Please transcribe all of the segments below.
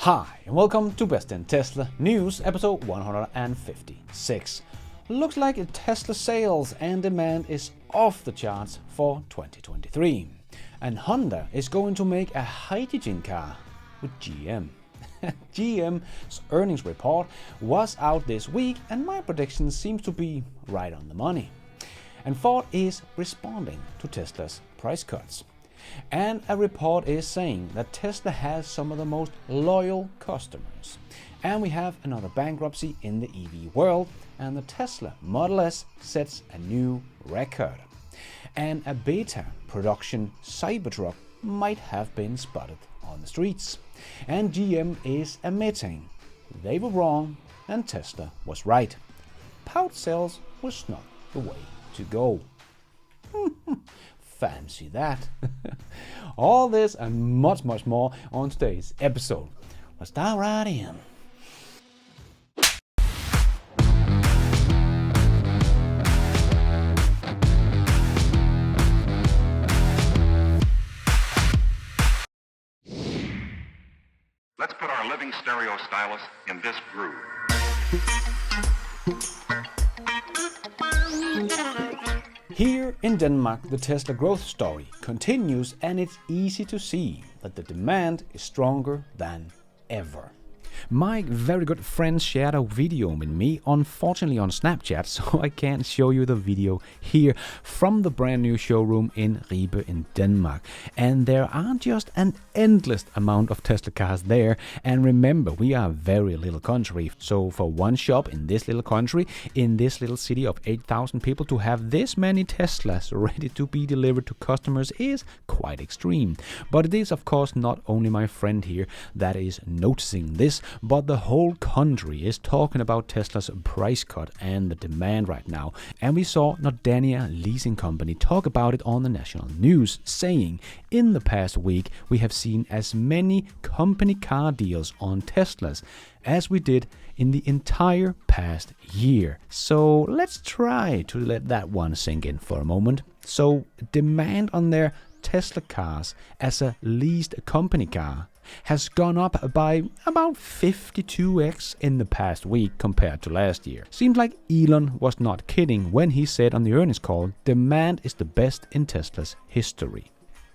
Hi, and welcome to Best in Tesla News, episode 156. Looks like Tesla sales and demand is off the charts for 2023. And Honda is going to make a hydrogen car with GM. GM's earnings report was out this week, and my prediction seems to be right on the money. And Ford is responding to Tesla's price cuts. And a report is saying that Tesla has some of the most loyal customers. And we have another bankruptcy in the EV world, and the Tesla Model S sets a new record. And a beta production Cybertruck might have been spotted on the streets. And GM is admitting they were wrong and Tesla was right. Pouch cells was not the way to go. Fancy that. All this and much more on today's episode. Let's dive right in. Let's put our living stereo stylus in this groove. Here in Denmark, the Tesla growth story continues, and it's easy to see that the demand is stronger than ever. My very good friend shared a video with me, unfortunately on Snapchat, so I can't show you the video here from the brand new showroom in Ribe in Denmark. And there are just an endless amount of Tesla cars there. And remember, we are a very little country. So for one shop in this little country, in this little city of 8,000 people, to have this many Teslas ready to be delivered to customers is quite extreme. But it is of course not only my friend here that is noticing this, but the whole country is talking about Tesla's price cut and the demand right now. And we saw Nordania Leasing Company talk about it on the national news, saying in the past week we have seen as many company car deals on Teslas as we did in the entire past year. So let's try to let that one sink in for a moment. So demand on their Tesla cars as a leased company car has gone up by about 52x in the past week compared to last year. Seems like Elon was not kidding when he said on the earnings call, demand is the best in Tesla's history.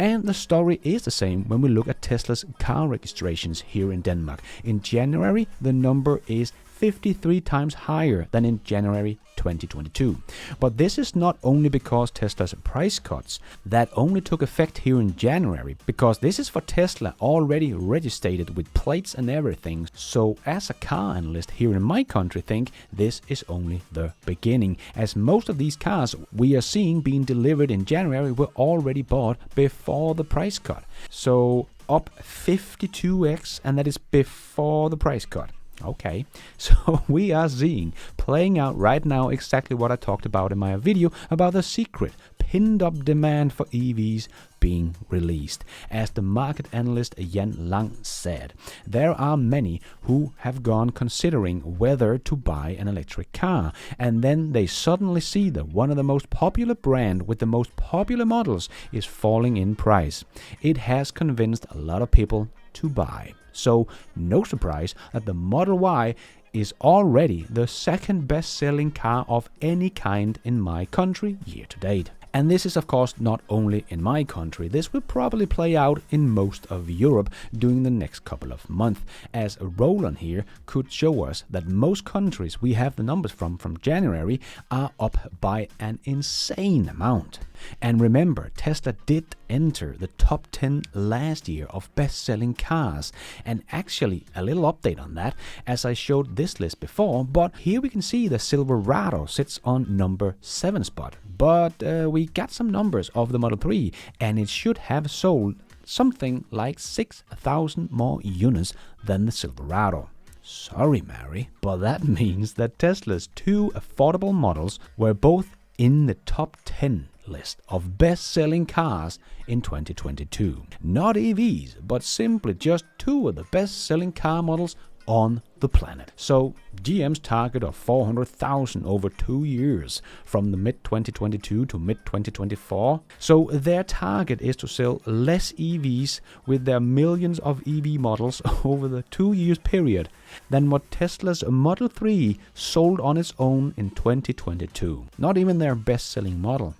And the story is the same when we look at Tesla's car registrations here in Denmark. In January, the number is 53 times higher than in January 2022. But this is not only because Tesla's price cuts that only took effect here in January, because this is for Tesla already registered with plates and everything. So as a car analyst here in my country think this is only the beginning, as most of these cars we are seeing being delivered in January were already bought before the price cut. So up 52x, and that is before the price cut. Okay, so we are seeing playing out right now exactly what I talked about in my video about the secret pinned up demand for EVs being released. As the market analyst Jan Lang said, there are many who have gone considering whether to buy an electric car, and then they suddenly see that one of the most popular brand with the most popular models is falling in price. It has convinced a lot of people to buy. So no surprise that the Model Y is already the second best-selling car of any kind in my country year to date. And this is of course not only in my country, this will probably play out in most of Europe during the next couple of months, as Roland here could show us that most countries we have the numbers from January are up by an insane amount. And remember, Tesla did enter the top 10 last year of best-selling cars. And actually, a little update on that, as I showed this list before, but here we can see the Silverado sits on number 7 spot. But we got some numbers of the Model 3, and it should have sold something like 6,000 more units than the Silverado. Sorry, Mary, but that means that Tesla's two affordable models were both in the top 10 list of best-selling cars in 2022. Not EVs, but simply just two of the best-selling car models on the planet. So GM's target of 400,000 over 2 years from the mid-2022 to mid-2024. So their target is to sell less EVs with their millions of EV models over the 2 years period than what Tesla's Model 3 sold on its own in 2022. Not even their best-selling model.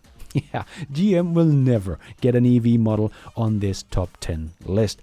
Yeah, GM will never get an EV model on this top 10 list.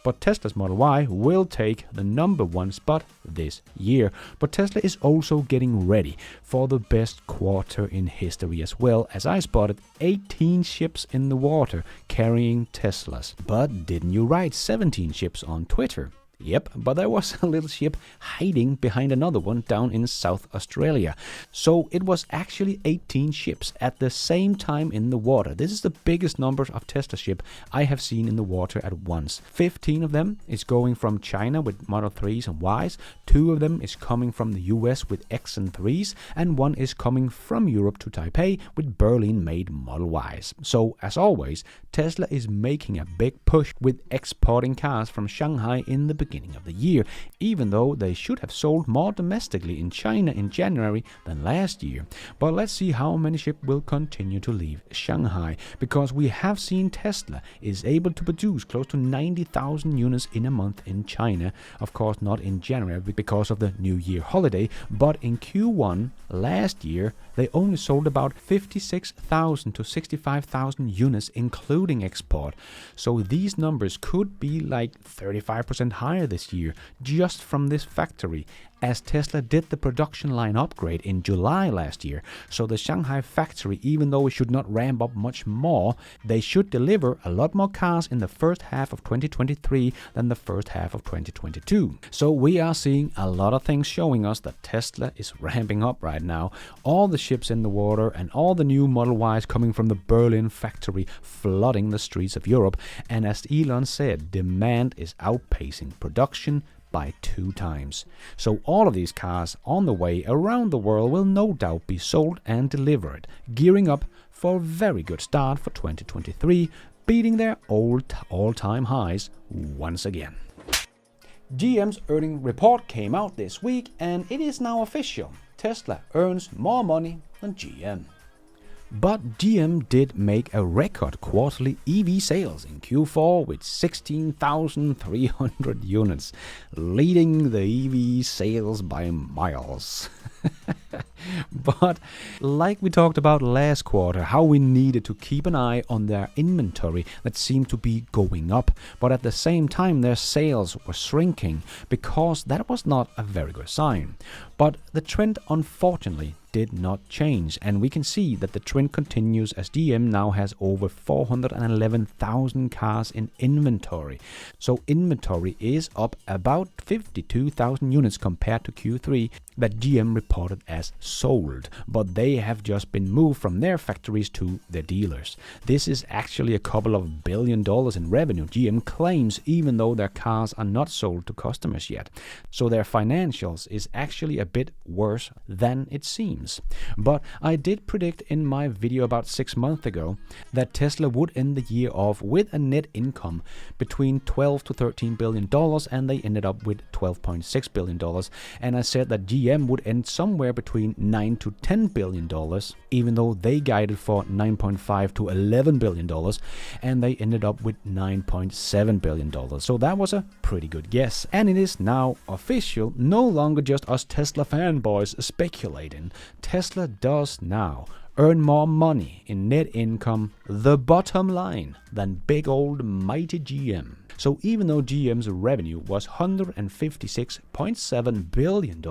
But Tesla's Model Y will take the number 1 spot this year. But Tesla is also getting ready for the best quarter in history as well, as I spotted 18 ships in the water carrying Teslas. But didn't you write 17 ships on Twitter? Yep, but there was a little ship hiding behind another one down in South Australia. So it was actually 18 ships at the same time in the water. This is the biggest number of Tesla ships I have seen in the water at once. 15 of them is going from China with Model 3s and Ys. 2 of them is coming from the US with X and 3s. And 1 is coming from Europe to Taipei with Berlin-made Model Ys. So, as always, Tesla is making a big push with exporting cars from Shanghai in the beginning of the year, even though they should have sold more domestically in China in January than last year. But let's see how many ships will continue to leave Shanghai, because we have seen Tesla is able to produce close to 90,000 units in a month in China. Of course, not in January because of the New Year holiday, but in Q1 last year, they only sold about 56,000 to 65,000 units, including export. So these numbers could be like 35% higher this year just from this factory, as Tesla did the production line upgrade in July last year. So the Shanghai factory, even though it should not ramp up much more, they should deliver a lot more cars in the first half of 2023 than the first half of 2022. So we are seeing a lot of things showing us that Tesla is ramping up right now. All the ships in the water and all the new Model Ys coming from the Berlin factory flooding the streets of Europe. And as Elon said, demand is outpacing production by 2 times. So all of these cars on the way around the world will no doubt be sold and delivered, gearing up for a very good start for 2023, beating their old all-time highs once again. GM's earnings report came out this week, and it is now official. Tesla earns more money than GM. But GM did make a record quarterly EV sales in Q4 with 16,300 units, leading the EV sales by miles. But like we talked about last quarter, how we needed to keep an eye on their inventory that seemed to be going up, but at the same time their sales were shrinking, because that was not a very good sign. But the trend, unfortunately, did not change, and we can see that the trend continues as GM now has over 411,000 cars in inventory. So inventory is up about 52,000 units compared to Q3 that GM reported as sold, but they have just been moved from their factories to their dealers. This is actually a couple of $1 billion in revenue GM claims, even though their cars are not sold to customers yet. So their financials is actually a bit worse than it seems. But I did predict in my video about 6 months ago that Tesla would end the year off with a net income between $12 to $13 billion, and they ended up with $12.6 billion. And I said that GM would end somewhere between $9 to $10 billion, even though they guided for $9.5 to $11 billion, and they ended up with $9.7 billion. So that was a pretty good guess. And it is now official, no longer just us Tesla fanboys speculating. Tesla does now earn more money in net income, the bottom line, than big old mighty GM. So even though GM's revenue was $156.7 billion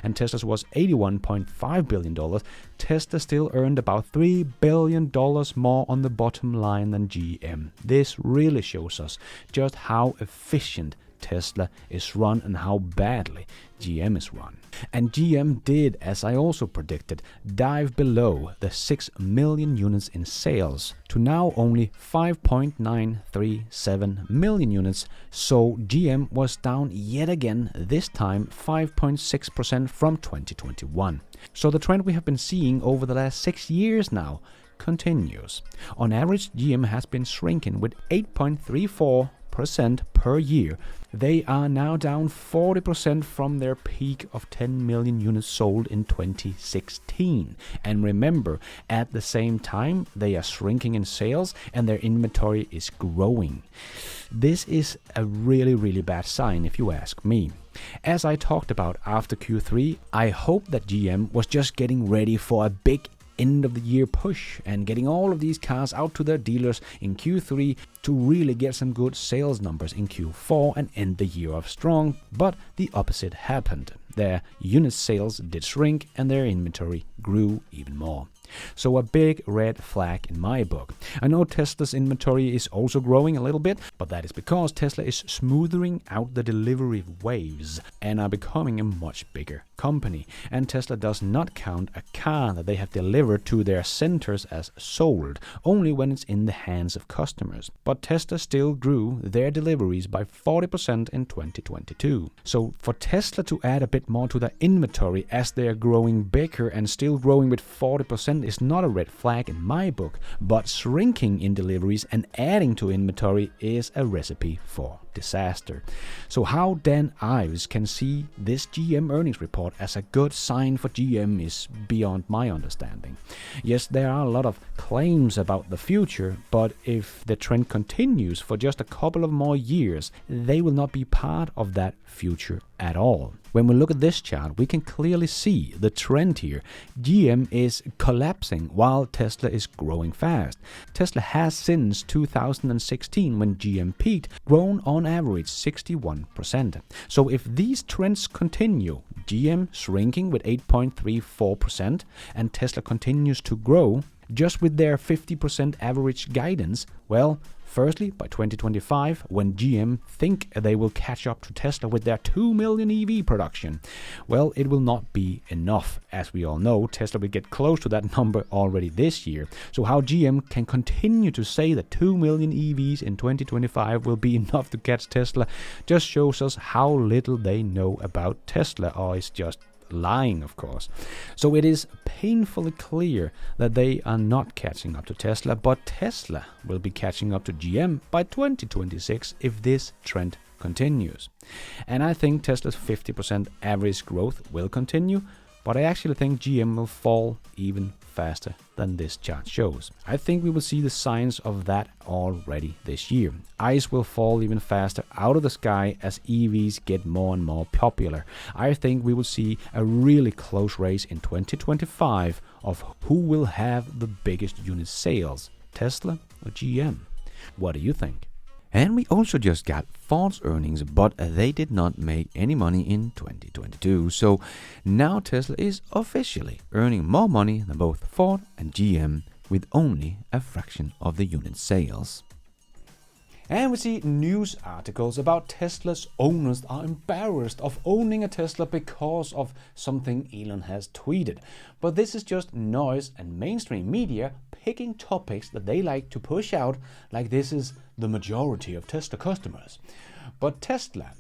and Tesla's was $81.5 billion, Tesla still earned about $3 billion more on the bottom line than GM. This really shows us just how efficient Tesla is run and how badly GM is run. And GM did, as I also predicted, dive below the 6 million units in sales to now only 5.937 million units. So GM was down yet again, this time 5.6% from 2021. So the trend we have been seeing over the last 6 years now continues. On average, GM has been shrinking with 8.34 per year. They are now down 40% from their peak of 10 million units sold in 2016. And remember, at the same time, they are shrinking in sales and their inventory is growing. This is a really, really bad sign if you ask me. As I talked about after Q3, I hope that GM was just getting ready for a big end of the year push and getting all of these cars out to their dealers in Q3 to really get some good sales numbers in Q4 and end the year off strong, but the opposite happened. Their unit sales did shrink and their inventory grew even more. So a big red flag in my book. I know Tesla's inventory is also growing a little bit, but that is because Tesla is smoothing out the delivery waves and are becoming a much bigger company. And Tesla does not count a car that they have delivered to their centers as sold, only when it's in the hands of customers. But Tesla still grew their deliveries by 40% in 2022. So for Tesla to add a bit more to their inventory as they are growing bigger and still growing with 40% is not a red flag in my book, but shrinking in deliveries and adding to inventory is a recipe for disaster. So how Dan Ives can see this GM earnings report as a good sign for GM is beyond my understanding. Yes, there are a lot of claims about the future, but if the trend continues for just a couple of more years, they will not be part of that future at all. When we look at this chart, we can clearly see the trend here. GM is collapsing while Tesla is growing fast. Tesla has since 2016, when GM peaked, grown on average 61%. So if these trends continue, GM shrinking with 8.34% and Tesla continues to grow just with their 50% average guidance, well, firstly, by 2025, when GM think they will catch up to Tesla with their 2 million EV production, well, it will not be enough. As we all know, Tesla will get close to that number already this year. So how GM can continue to say that 2 million EVs in 2025 will be enough to catch Tesla just shows us how little they know about Tesla, or is just lying, of course. So it is painfully clear that they are not catching up to Tesla, but Tesla will be catching up to GM by 2026 if this trend continues. And I think Tesla's 50% average growth will continue, but I actually think GM will fall even faster than this chart shows. I think we will see the signs of that already this year. ICE will fall even faster out of the sky as EVs get more and more popular. I think we will see a really close race in 2025 of who will have the biggest unit sales, Tesla or GM. What do you think? And we also just got Ford's earnings, but they did not make any money in 2022. So now Tesla is officially earning more money than both Ford and GM with only a fraction of the unit sales. And we see news articles about Tesla's owners are embarrassed of owning a Tesla because of something Elon has tweeted. But this is just noise and mainstream media picking topics that they like to push out like this is the majority of Tesla customers. But Tesla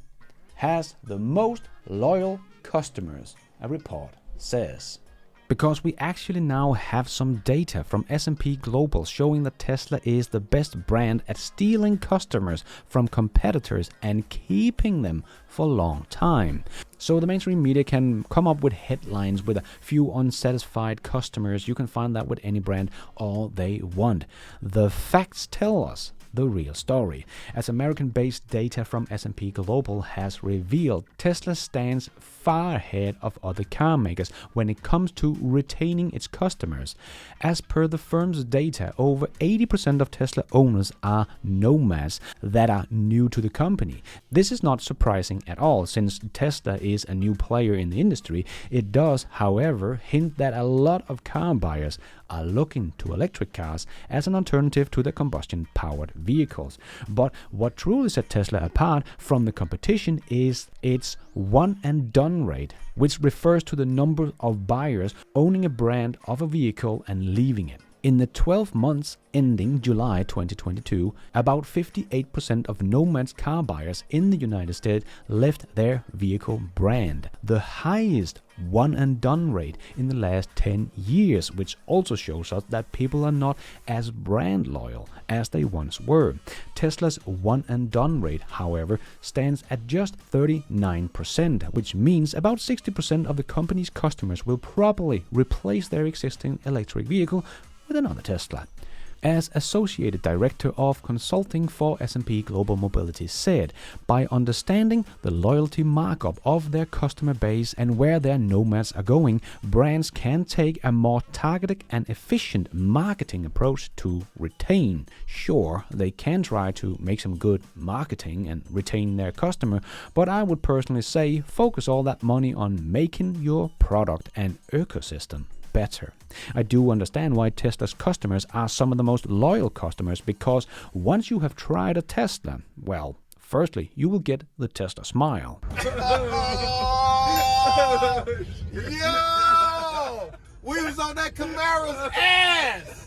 has the most loyal customers, a report says. Because we actually now have some data from S&P Global showing that Tesla is the best brand at stealing customers from competitors and keeping them for a long time. So the mainstream media can come up with headlines with a few unsatisfied customers. You can find that with any brand all they want. The facts tell us the real story. As American-based data from S&P Global has revealed, Tesla stands far ahead of other car makers when it comes to retaining its customers. As per the firm's data, over 80% of Tesla owners are nomads that are new to the company. This is not surprising at all, since Tesla is a new player in the industry. It does, however, hint that a lot of car buyers are looking to electric cars as an alternative to the combustion-powered vehicles. But what truly set Tesla apart from the competition is its one-and-done rate, which refers to the number of buyers owning a brand of a vehicle and leaving it. In the 12 months ending July 2022, about 58% of Nomad's car buyers in the United States left their vehicle brand, the highest one-and-done rate in the last 10 years, which also shows us that people are not as brand loyal as they once were. Tesla's one-and-done rate, however, stands at just 39%, which means about 60% of the company's customers will probably replace their existing electric vehicle with another Tesla. As Associated Director of Consulting for S&P Global Mobility said, by understanding the loyalty markup of their customer base and where their nomads are going, brands can take a more targeted and efficient marketing approach to retain. Sure, they can try to make some good marketing and retain their customer, but I would personally say focus all that money on making your product and ecosystem better. I do understand why Tesla's customers are some of the most loyal customers, because once you have tried a Tesla, well, firstly, you will get the Tesla smile. Yo! We was on that Camaro's ass!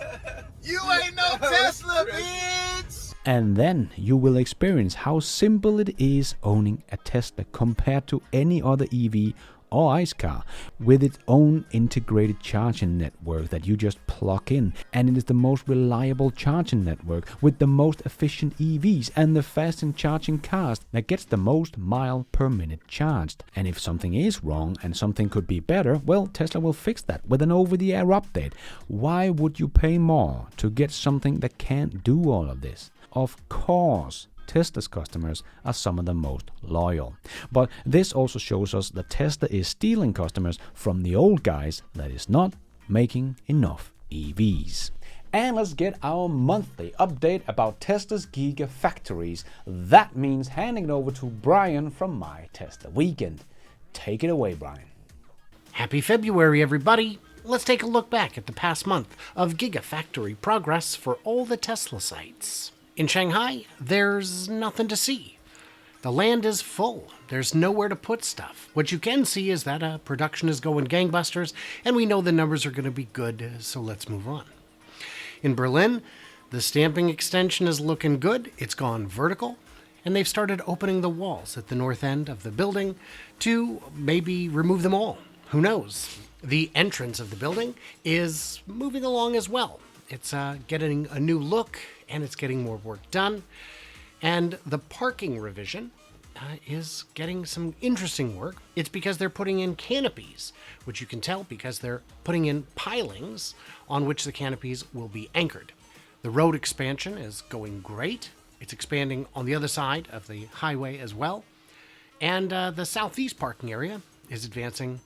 You ain't no Tesla, bitch! And then you will experience how simple it is owning a Tesla compared to any other EV or ICE car, with its own integrated charging network that you just plug in, and it is the most reliable charging network with the most efficient EVs and the fastest charging cars that gets the most mile per minute charged. And if something is wrong and something could be better, well, Tesla will fix that with an over-the-air update. Why would you pay more to get something that can't do all of this? Of course, Tesla's customers are some of the most loyal. But this also shows us that Tesla is stealing customers from the old guys that is not making enough EVs. And let's get our monthly update about Tesla's Gigafactories. That means handing it over to Brian from My Tesla Weekend. Take it away, Brian. Happy February, everybody! Let's take a look back at the past month of Gigafactory progress for all the Tesla sites. In Shanghai, there's nothing to see. The land is full. There's nowhere to put stuff. What you can see is that production is going gangbusters, and we know the numbers are going to be good, so let's move on. In Berlin, the stamping extension is looking good. It's gone vertical, and they've started opening the walls at the north end of the building to maybe remove them all. Who knows? The entrance of the building is moving along as well. It's getting a new look, and it's getting more work done. And the parking revision is getting some interesting work. It's because they're putting in canopies, which you can tell because they're putting in pilings on which the canopies will be anchored. The road expansion is going great. It's expanding on the other side of the highway as well. And the southeast parking area is advancing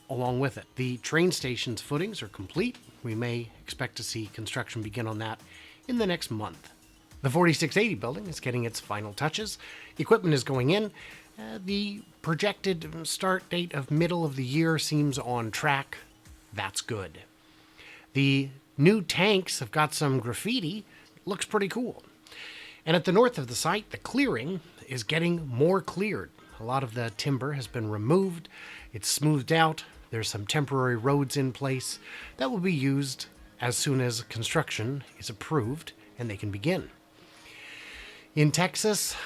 along with it. The train station's footings are complete. We may expect to see construction begin on that in the next month. The 4680 building is getting its final touches. Equipment is going in. The projected start date of middle of the year seems on track. That's good. The new tanks have got some graffiti. Looks pretty cool. And at the north of the site, the clearing is getting more cleared. A lot of the timber has been removed. It's smoothed out. There's some temporary roads in place that will be used as soon as construction is approved and they can begin. In Texas,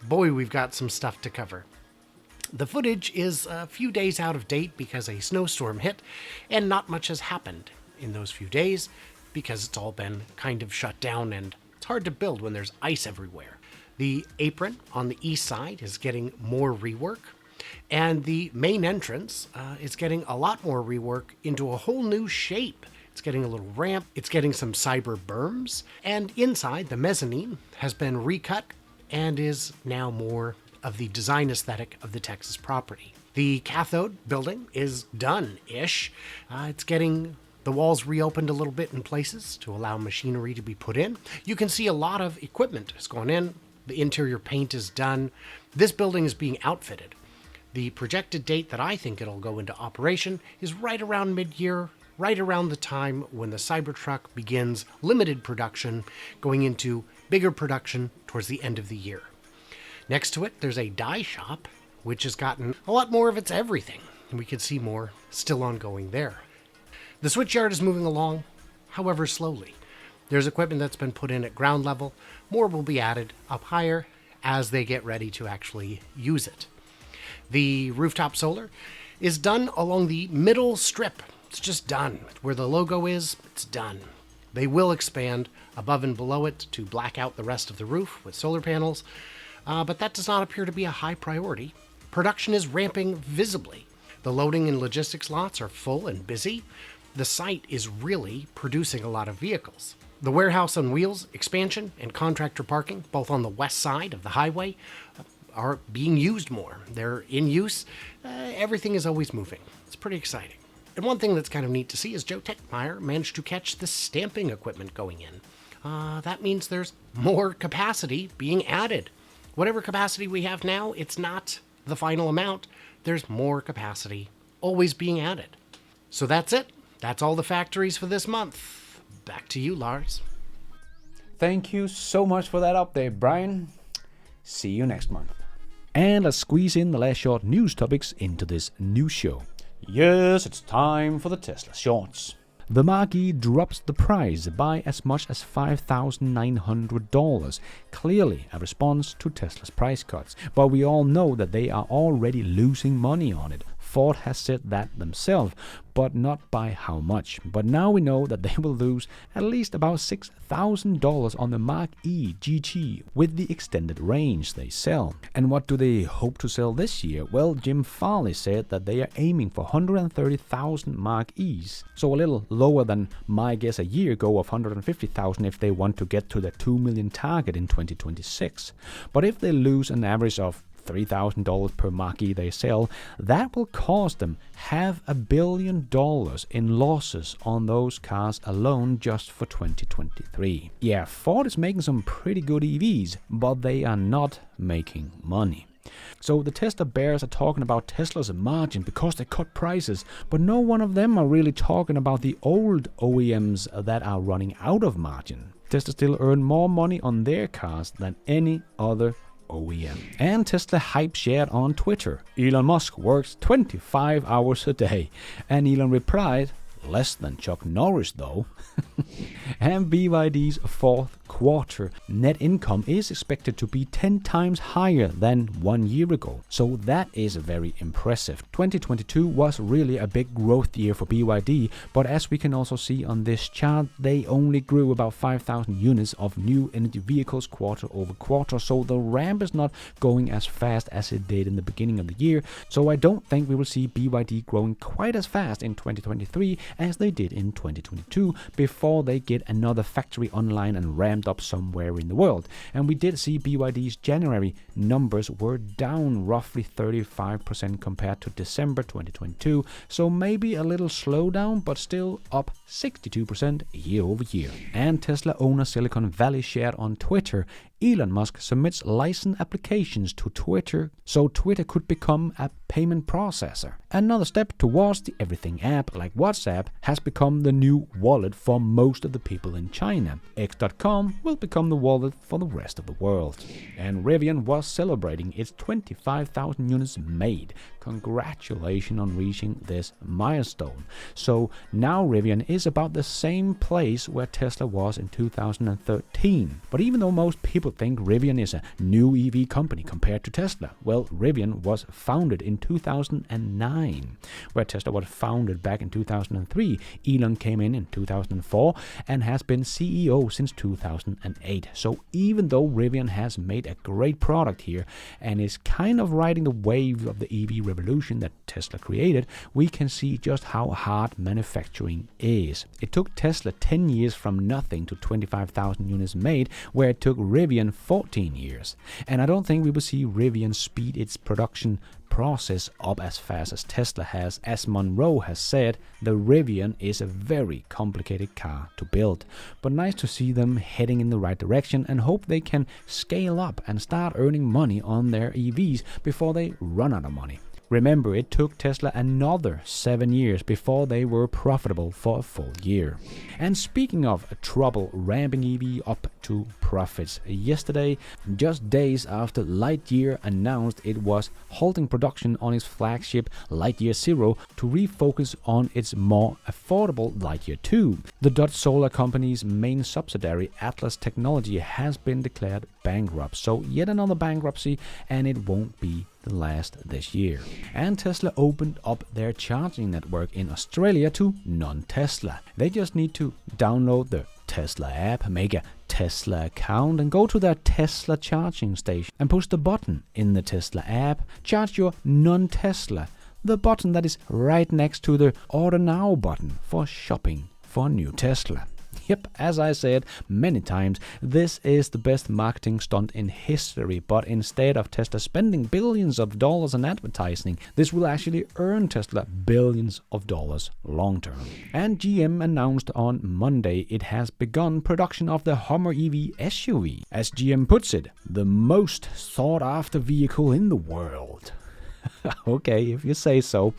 boy, we've got some stuff to cover. The footage is a few days out of date because a snowstorm hit, and not much has happened in those few days because it's all been kind of shut down and it's hard to build when there's ice everywhere. The apron on the east side is getting more rework, and the main entrance is getting a lot more rework into a whole new shape. It's getting a little ramp, it's getting some cyber berms, and inside the mezzanine has been recut and is now more of the design aesthetic of the Texas property. The cathode building is done-ish. It's getting the walls reopened a little bit in places to allow machinery to be put in. You can see a lot of equipment has gone in. The interior paint is done. This building is being outfitted. The projected date that I think it'll go into operation is right around mid-year, right around the time when the Cybertruck begins limited production, going into bigger production towards the end of the year. Next to it, there's a dye shop, which has gotten a lot more of its everything, and we could see more still ongoing there. The switchyard is moving along, however slowly. There's equipment that's been put in at ground level. More will be added up higher as they get ready to actually use it. The rooftop solar is done along the middle strip. It's just done. Where the logo is, it's done. They will expand above and below it to black out the rest of the roof with solar panels, but that does not appear to be a high priority. Production is ramping visibly. The loading and logistics lots are full and busy. The site is really producing a lot of vehicles. The warehouse on wheels expansion and contractor parking, both on the west side of the highway, are being used more. They're in use. Everything is always moving. It's pretty exciting. And one thing that's kind of neat to see is Joe Techmeyer managed to catch the stamping equipment going in. That means there's more capacity being added. Whatever capacity we have now, it's not the final amount. There's more capacity always being added. So that's it. That's all the factories for this month. Back to you, Lars. Thank you so much for that update, Brian. See you next month. And let's squeeze in the last short news topics into this new show. Yes, it's time for the Tesla shorts. The Mark E drops the price by as much as $5,900, clearly a response to Tesla's price cuts. But we all know that they are already losing money on it. Ford has said that themselves, but not by how much. But now we know that they will lose at least about $6,000 on the Mark E GT with the extended range they sell. And what do they hope to sell this year? Well, Jim Farley said that they are aiming for 130,000 Mark E's, so a little lower than my guess a year ago of 150,000 if they want to get to the 2 million target in 2026. But if they lose an average of $3,000 per Mark E they sell, that will cost them $500 million in losses on those cars alone just for 2023. Yeah, Ford is making some pretty good EVs, but they are not making money. So the Tesla bears are talking about Tesla's margin because they cut prices, but no one of them are really talking about the old OEMs that are running out of margin. Tesla still earn more money on their cars than any other OEM. And Tesla hype shared on Twitter. Elon Musk works 25 hours a day. And Elon replied, less than Chuck Norris though. And BYD's fourth quarter net income is expected to be 10 times higher than 1 year ago. So that is very impressive. 2022 was really a big growth year for BYD, but as we can also see on this chart, they only grew about 5,000 units of new energy vehicles quarter over quarter. So the ramp is not going as fast as it did in the beginning of the year. So I don't think we will see BYD growing quite as fast in 2023 as they did in 2022 before they get another factory online and ramped up somewhere in the world. And we did see BYD's January numbers were down roughly 35% compared to December 2022, so maybe a little slowdown, but still up 62% year over year. And Tesla owner Silicon Valley shared on Twitter, Elon Musk submits license applications to Twitter so Twitter could become a payment processor. Another step towards the everything app like WhatsApp has become the new wallet for most of the people in China. X.com will become the wallet for the rest of the world. And Rivian was celebrating its 25,000 units made. Congratulations on reaching this milestone. So now Rivian is about the same place where Tesla was in 2013. But even though most people think Rivian is a new EV company compared to Tesla, well, Rivian was founded in 2009, where Tesla was founded back in 2003. Elon came in 2004 and has been CEO since 2008. So even though Rivian has made a great product here and is kind of riding the wave of the EV revolution that Tesla created, we can see just how hard manufacturing is. It took Tesla 10 years from nothing to 25,000 units made, where it took Rivian 14 years. And I don't think we will see Rivian speed its production process up as fast as Tesla has. As Monroe has said, the Rivian is a very complicated car to build. But nice to see them heading in the right direction, and hope they can scale up and start earning money on their EVs before they run out of money. Remember, it took Tesla another 7 years before they were profitable for a full year. And speaking of trouble ramping EV up to profits, yesterday, just days after Lightyear announced it was halting production on its flagship Lightyear Zero to refocus on its more affordable Lightyear 2, the Dutch solar company's main subsidiary Atlas Technology has been declared bankrupt. So yet another bankruptcy, and it won't be the last this year. And Tesla opened up their charging network in Australia to non-Tesla. They just need to download the Tesla app, make a Tesla account, and go to their Tesla charging station and push the button in the Tesla app, charge your non-Tesla, the button that is right next to the Order Now button for shopping for a new Tesla. Yep, as I said many times, this is the best marketing stunt in history, but instead of Tesla spending billions of dollars on advertising, this will actually earn Tesla billions of dollars long term. And GM announced on Monday it has begun production of the Hummer EV SUV. As GM puts it, the most sought after vehicle in the world. Okay, if you say so.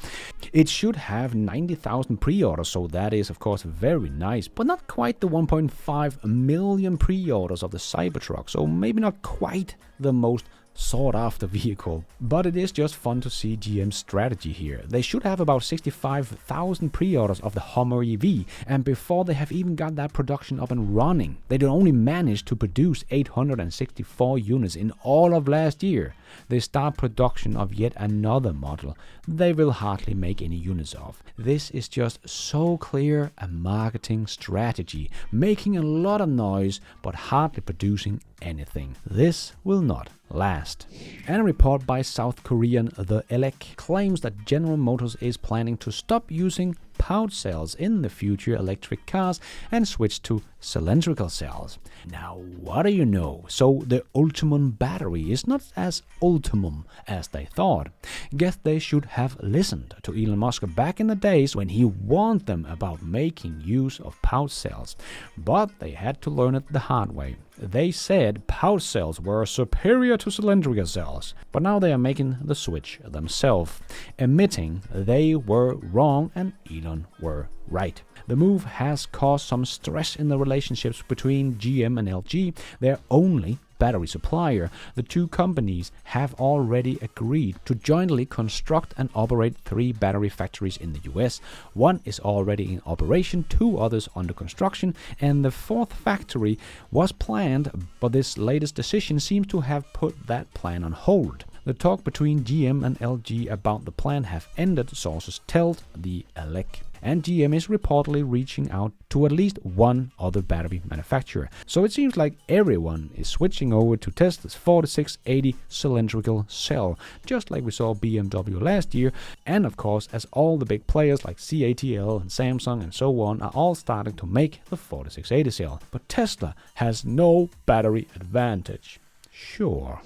It should have 90,000 pre-orders, so that is of course very nice, but not quite the 1.5 million pre-orders of the Cybertruck, so maybe not quite the most sought after vehicle. But it is just fun to see GM's strategy here. They should have about 65,000 pre-orders of the Hummer EV, and before they have even got that production up and running, they only managed to produce 864 units in all of last year. They start production of yet another model they will hardly make any units of. This is just so clear a marketing strategy, making a lot of noise but hardly producing anything. This will not last. And a report by South Korean The Elec claims that General Motors is planning to stop using pouch cells in the future electric cars and switch to cylindrical cells. Now, what do you know? So the Ultimum battery is not as ultimum as they thought. Guess they should have listened to Elon Musk back in the days when he warned them about making use of pouch cells. But they had to learn it the hard way. They said pouch cells were superior to cylindrical cells, but now they are making the switch themselves, admitting they were wrong and Elon were right. The move has caused some stress in the relationships between GM and LG, their only battery supplier. The two companies have already agreed to jointly construct and operate 3 battery factories in the US. One is already in operation, 2 others under construction, and the 4th factory was planned, but this latest decision seems to have put that plan on hold. The talk between GM and LG about the plan have ended, sources tell The Elec. And GM is reportedly reaching out to at least one other battery manufacturer. So it seems like everyone is switching over to Tesla's 4680 cylindrical cell, just like we saw BMW last year. And of course, as all the big players like CATL and Samsung and so on are all starting to make the 4680 cell. But Tesla has no battery advantage. Sure.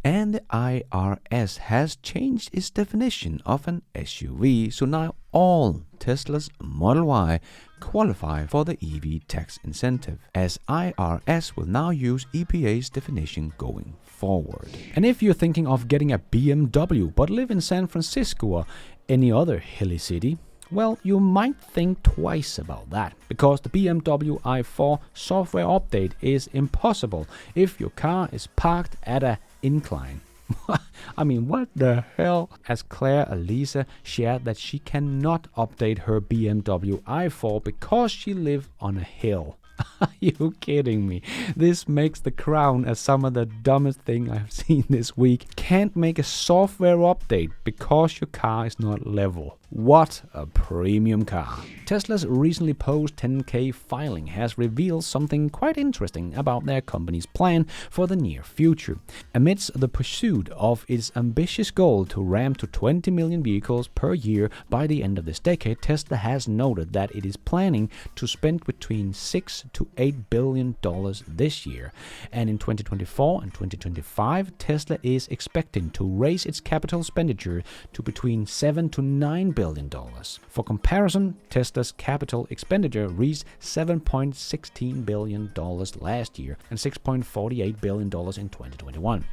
And the IRS has changed its definition of an SUV, so now all Tesla's Model Y qualify for the EV tax incentive, as IRS will now use EPA's definition going forward. And if you're thinking of getting a BMW but live in San Francisco or any other hilly city, well, you might think twice about that, because the BMW i4 software update is impossible if your car is parked at an incline. I mean, what the hell? As Claire Elisa shared that she cannot update her BMW i4 because she lives on a hill. Are you kidding me? This makes the crown as some of the dumbest thing I've seen this week. Can't make a software update because your car is not level. What a premium car. Tesla's recently posted 10K filing has revealed something quite interesting about their company's plan for the near future. Amidst the pursuit of its ambitious goal to ramp to 20 million vehicles per year by the end of this decade, Tesla has noted that it is planning to spend between $6 to $8 billion this year. And in 2024 and 2025, Tesla is expecting to raise its capital expenditure to between $7 to $9 billion. For comparison, Tesla's capital expenditure reached $7.16 billion last year and $6.48 billion in 2021.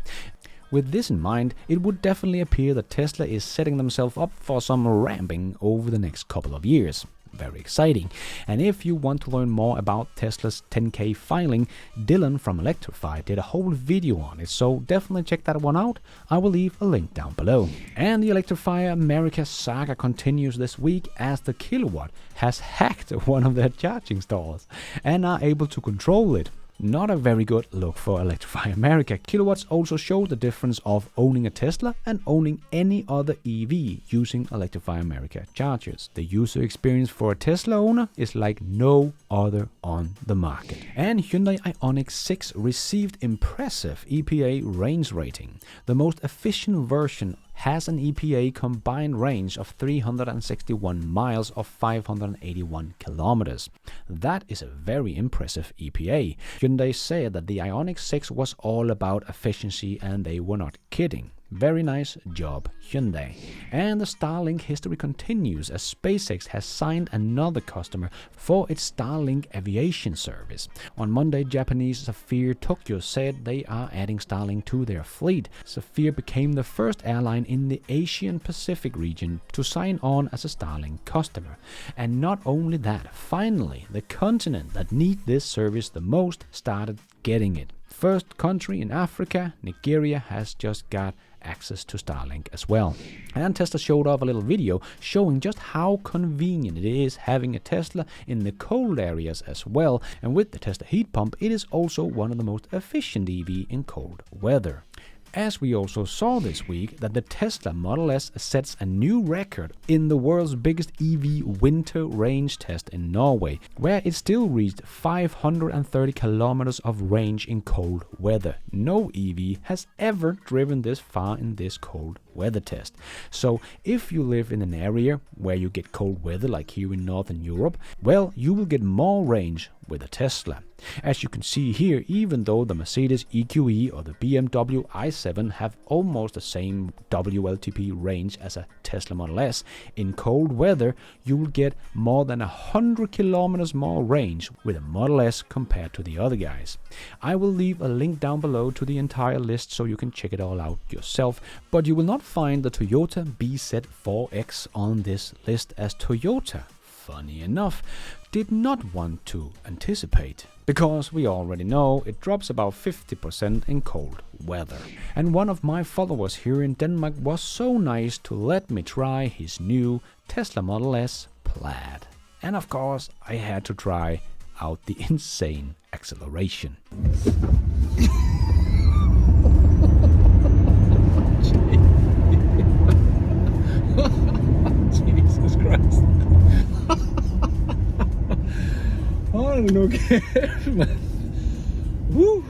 With this in mind, it would definitely appear that Tesla is setting themselves up for some ramping over the next couple of years. Very exciting. And if you want to learn more about Tesla's 10K filing, Dylan from Electrify did a whole video on it, so definitely check that one out. I will leave a link down below. And the Electrify America saga continues this week as the Kilowatt has hacked one of their charging stalls and are able to control it. Not a very good look for Electrify America. Kilowatts also show the difference of owning a Tesla and owning any other EV using Electrify America chargers. The user experience for a Tesla owner is like no other on the market. And Hyundai Ioniq 6 received impressive EPA range rating. The most efficient version has an EPA combined range of 361 miles of 581 kilometers. That is a very impressive EPA. Hyundai said that the Ioniq 6 was all about efficiency, and they were not kidding. Very nice job, Hyundai. And the Starlink history continues as SpaceX has signed another customer for its Starlink aviation service. On Monday, Japanese Zephyr Tokyo said they are adding Starlink to their fleet. Zephyr became the first airline in the Asian Pacific region to sign on as a Starlink customer. And not only that, finally, the continent that needs this service the most started getting it. First country in Africa, Nigeria, has just got access to Starlink as well. And Tesla showed off a little video showing just how convenient it is having a Tesla in the cold areas as well. And with the Tesla heat pump, it is also one of the most efficient EV in cold weather. As we also saw this week, that the Tesla Model S sets a new record in the world's biggest EV winter range test in Norway, where it still reached 530 kilometers of range in cold weather. No EV has ever driven this far in this cold weather test. So if you live in an area where you get cold weather like here in Northern Europe, well, you will get more range with a Tesla. As you can see here, even though the Mercedes EQE or the BMW i7 have almost the same WLTP range as a Tesla Model S, in cold weather you will get more than 100 kilometers more range with a Model S compared to the other guys. I will leave a link down below to the entire list so you can check it all out yourself, but you will not find the Toyota BZ4X on this list, as Toyota, funny enough, did not want to anticipate, because we already know it drops about 50% in cold weather. And one of my followers here in Denmark was so nice to let me try his new Tesla Model S Plaid. And of course I had to try out the insane acceleration. Jesus Christ. Woo.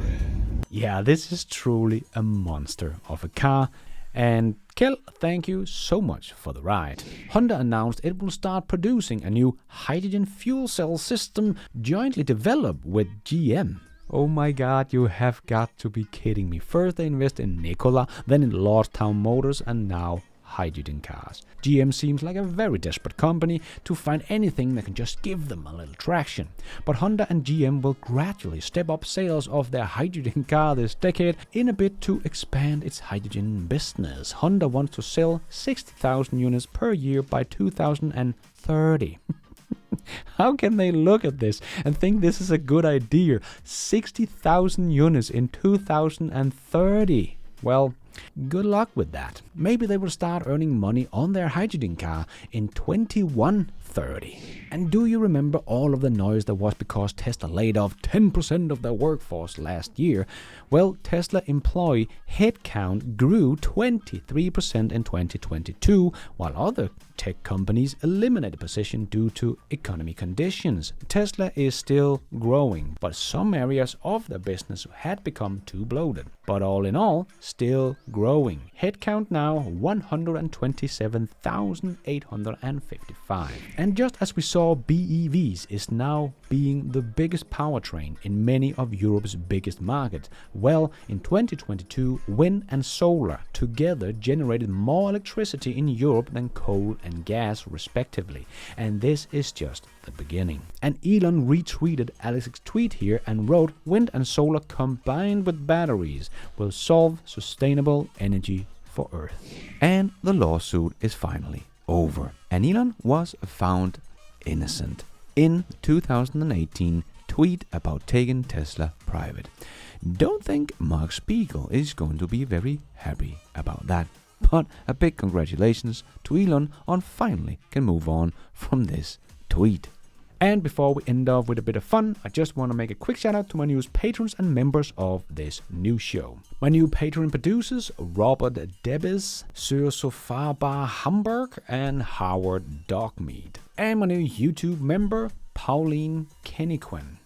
Yeah, this is truly a monster of a car. And Kjell, thank you so much for the ride. Honda announced it will start producing a new hydrogen fuel cell system jointly developed with GM. Oh my god, you have got to be kidding me. First they invest in Nikola, then in Lordstown Motors, and now hydrogen cars. GM seems like a very desperate company to find anything that can just give them a little traction. But Honda and GM will gradually step up sales of their hydrogen car this decade in a bid to expand its hydrogen business. Honda wants to sell 60,000 units per year by 2030. How can they look at this and think this is a good idea? 60,000 units in 2030. Well, good luck with that. Maybe they will start earning money on their hydrogen car in 2130. And do you remember all of the noise there was because Tesla laid off 10% of their workforce last year? Well, Tesla employee headcount grew 23% in 2022, while other tech companies eliminated position due to economy conditions. Tesla is still growing, but some areas of their business had become too bloated. But all in all, still growing. Headcount now 127,855. And just as we saw, BEVs is now being the biggest powertrain in many of Europe's biggest markets. Well, in 2022, wind and solar together generated more electricity in Europe than coal and gas respectively. And this is just the beginning. And Elon retweeted Alex's tweet here and wrote, "Wind and solar combined with batteries will solve sustainable energy for Earth." And the lawsuit is finally over. And Elon was found innocent in 2018 tweet about taking Tesla private. Don't think Mark Spiegel is going to be very happy about that. But a big congratulations to Elon on finally can move on from this tweet. And before we end off with a bit of fun, I just want to make a quick shout out to my newest patrons and members of this new show. My new Patreon producers, Robert Debes, Sir Sofabar Hamburg, and Howard Dogmeat. And my new YouTube member, Pauline Kennyquin.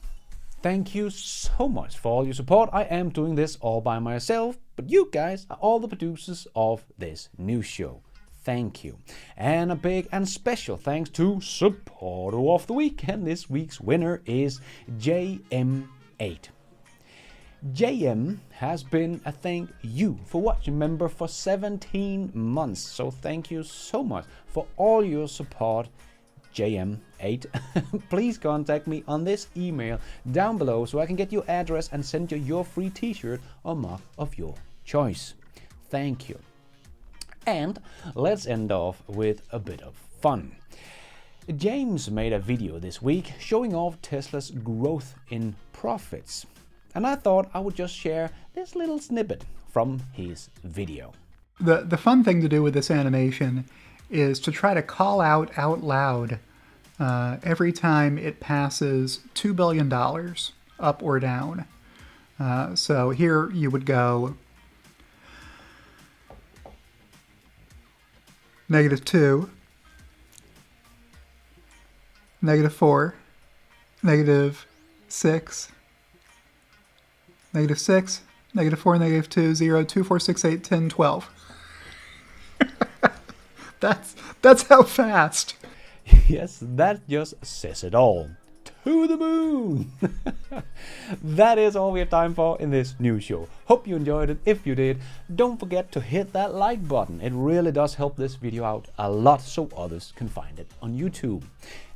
Thank you so much for all your support. I am doing this all by myself, but you guys are all the producers of this new show. Thank you. And a big and special thanks to Supporter of the Week. And this week's winner is JM8. JM has been a thank you for watching member for 17 months. So thank you so much for all your support, JM8. Please contact me on this email down below so I can get your address and send you your free t-shirt or mug of your choice. Thank you. And let's end off with a bit of fun. James made a video this week showing off Tesla's growth in profits. And I thought I would just share this little snippet from his video. The fun thing to do with this animation is to try to call out loud every time it passes $2 billion up or down. So here you would go -2, -4, -6, -6, -4, -2, 0, 2, 4, 6, 8, 10, 12. That's how fast. Yes, that just says it all. To the moon! That is all we have time for in this new show. Hope you enjoyed it. If you did, don't forget to hit that like button. It really does help this video out a lot so others can find it on YouTube.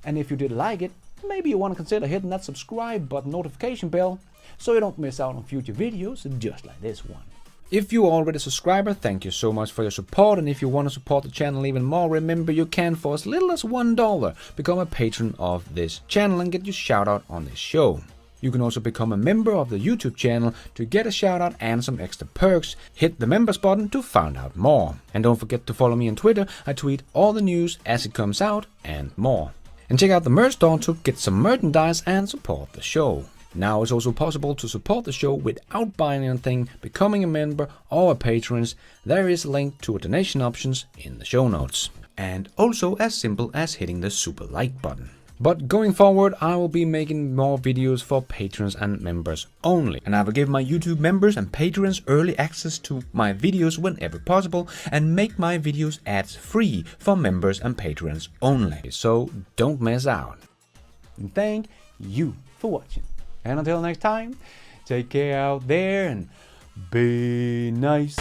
And if you did like it, maybe you want to consider hitting that subscribe button, notification bell, so you don't miss out on future videos just like this one. If you're already a subscriber, thank you so much for your support, and if you want to support the channel even more, remember you can, for as little as $1, become a patron of this channel and get your shout out on this show. You can also become a member of the YouTube channel to get a shout out and some extra perks. Hit the members button to find out more. And don't forget to follow me on Twitter. I tweet all the news as it comes out and more. And check out the merch store to get some merchandise and support the show. Now it's also possible to support the show without buying anything, becoming a member or a patron. There is a link to a donation options in the show notes. And also as simple as hitting the super like button. But going forward, I will be making more videos for patrons and members only. And I will give my YouTube members and patrons early access to my videos whenever possible and make my videos ads free for members and patrons only. So don't miss out. And thank you for watching. And until next time, take care out there and be nice.